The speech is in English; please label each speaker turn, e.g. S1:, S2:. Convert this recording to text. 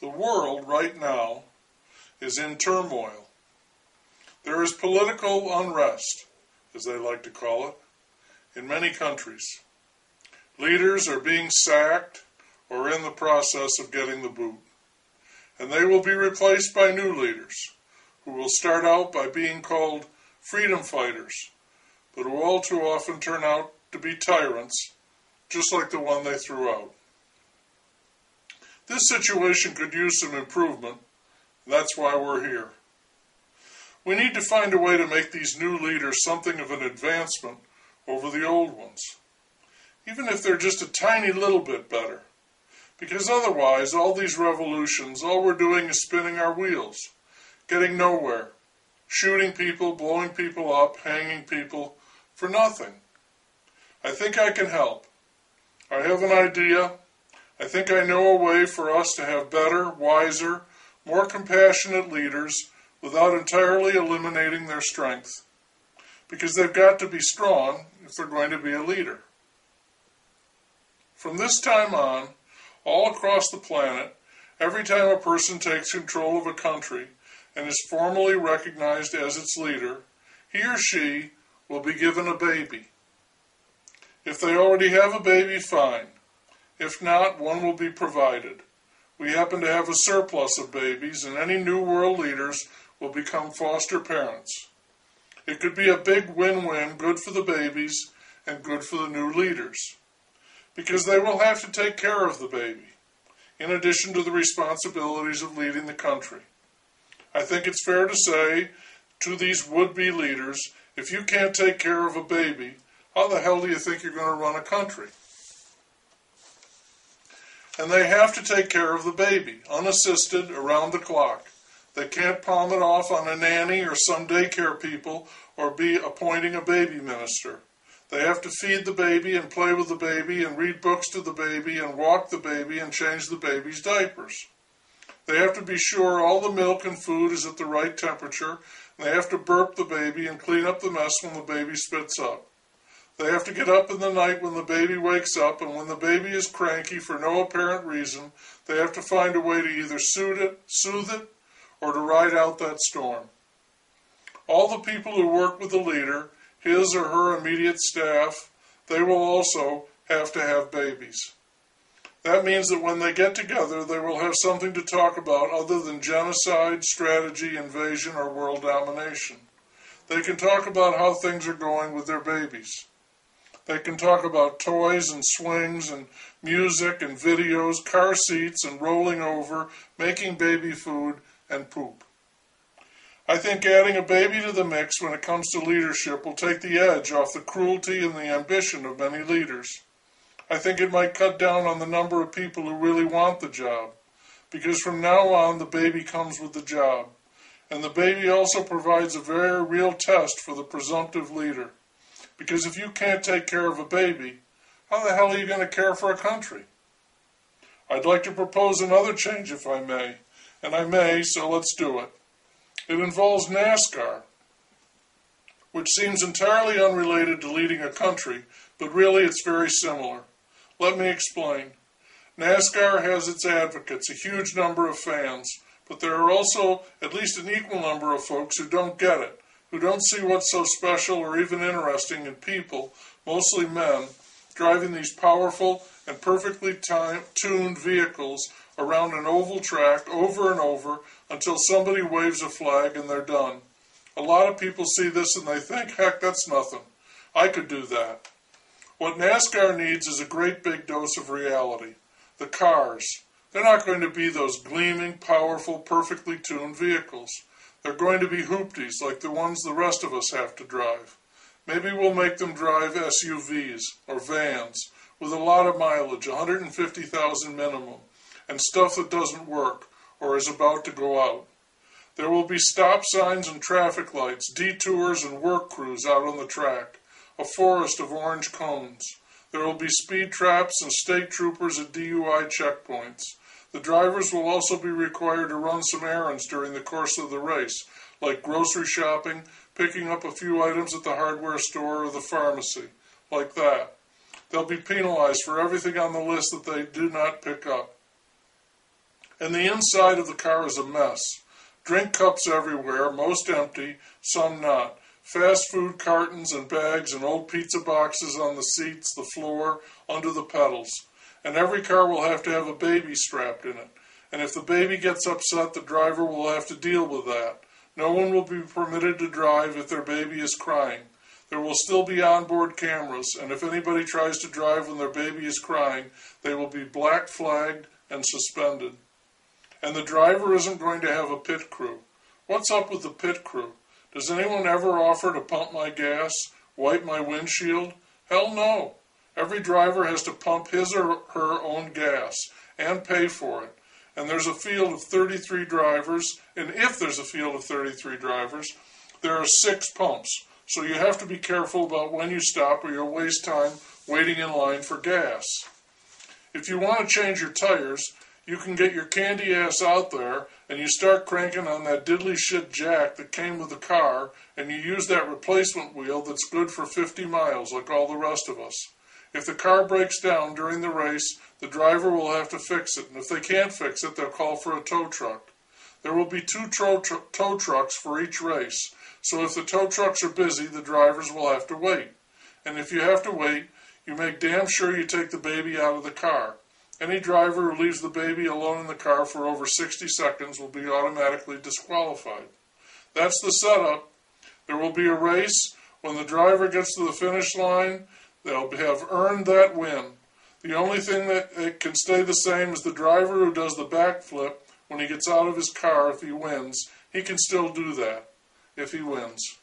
S1: The world right now is in turmoil. There is political unrest, as they like to call it, in many countries. Leaders are being sacked or in the process of getting the boot. And they will be replaced by new leaders, who will start out by being called freedom fighters, but who all too often turn out to be tyrants, just like the one they threw out. This situation could use some improvement, and that's why we're here. We need to find a way to make these new leaders something of an advancement over the old ones, even if they're just a tiny little bit better, because otherwise all these revolutions, all we're doing is spinning our wheels, getting nowhere, shooting people, blowing people up, hanging people, for nothing. I think I can help. I have an idea. I think I know a way for us to have better, wiser, more compassionate leaders without entirely eliminating their strength. Because they've got to be strong if they're going to be a leader. From this time on, all across the planet, every time a person takes control of a country and is formally recognized as its leader, he or she will be given a baby. If they already have a baby, fine. If not, one will be provided. We happen to have a surplus of babies, and any new world leaders will become foster parents. It could be a big win-win, good for the babies and good for the new leaders, because they will have to take care of the baby, in addition to the responsibilities of leading the country. I think it's fair to say to these would-be leaders, if you can't take care of a baby, how the hell do you think you're going to run a country? And they have to take care of the baby, unassisted, around the clock. They can't palm it off on a nanny or some daycare people or be appointing a baby minister. They have to feed the baby and play with the baby and read books to the baby and walk the baby and change the baby's diapers. They have to be sure all the milk and food is at the right temperature, and they have to burp the baby and clean up the mess when the baby spits up. They have to get up in the night when the baby wakes up, and when the baby is cranky for no apparent reason, they have to find a way to either soothe it, or to ride out that storm. All the people who work with the leader, his or her immediate staff, they will also have to have babies. That means that when they get together, they will have something to talk about other than genocide, strategy, invasion, or world domination. They can talk about how things are going with their babies. They can talk about toys and swings and music and videos, car seats and rolling over, making baby food and poop. I think adding a baby to the mix when it comes to leadership will take the edge off the cruelty and the ambition of many leaders. I think it might cut down on the number of people who really want the job, because from now on the baby comes with the job, and the baby also provides a very real test for the presumptive leader. Because if you can't take care of a baby, how the hell are you going to care for a country? I'd like to propose another change if I may, and I may, so let's do it. It involves NASCAR, which seems entirely unrelated to leading a country, but really it's very similar. Let me explain. NASCAR has its advocates, a huge number of fans, but there are also at least an equal number of folks who don't get it, who don't see what's so special or even interesting in people, mostly men, driving these powerful and perfectly tuned vehicles around an oval track over and over until somebody waves a flag and they're done. A lot of people see this and they think, heck, that's nothing. I could do that. What NASCAR needs is a great big dose of reality. The cars. They're not going to be those gleaming, powerful, perfectly tuned vehicles. They're going to be hoopties like the ones the rest of us have to drive. Maybe we'll make them drive SUVs or vans with a lot of mileage, 150,000 minimum, and stuff that doesn't work or is about to go out. There will be stop signs and traffic lights, detours and work crews out on the track, a forest of orange cones. There will be speed traps and state troopers at DUI checkpoints. The drivers will also be required to run some errands during the course of the race, like grocery shopping, picking up a few items at the hardware store or the pharmacy, like that. They'll be penalized for everything on the list that they do not pick up. And the inside of the car is a mess. Drink cups everywhere, most empty, some not. Fast food cartons and bags and old pizza boxes on the seats, the floor, under the pedals. And every car will have to have a baby strapped in it. And if the baby gets upset, the driver will have to deal with that. No one will be permitted to drive if their baby is crying. There will still be onboard cameras, and if anybody tries to drive when their baby is crying, they will be black flagged and suspended. And the driver isn't going to have a pit crew. What's up with the pit crew? Does anyone ever offer to pump my gas, wipe my windshield? Hell no. Every driver has to pump his or her own gas and pay for it. And there's a field of 33 drivers, and if there's a field of 33 drivers, there are 6 pumps. So you have to be careful about when you stop or you'll waste time waiting in line for gas. If you want to change your tires, you can get your candy ass out there and you start cranking on that diddly shit jack that came with the car, and you use that replacement wheel that's good for 50 miles like all the rest of us. If the car breaks down during the race, the driver will have to fix it, and if they can't fix it, they'll call for a tow truck. There will be 2 tow trucks for each race, so if the tow trucks are busy, the drivers will have to wait. And if you have to wait, you make damn sure you take the baby out of the car. Any driver who leaves the baby alone in the car for over 60 seconds will be automatically disqualified. That's the setup. There will be a race. When the driver gets to the finish line, they'll have earned that win. The only thing that can stay the same is the driver who does the backflip when he gets out of his car. If he wins, he can still do that if he wins.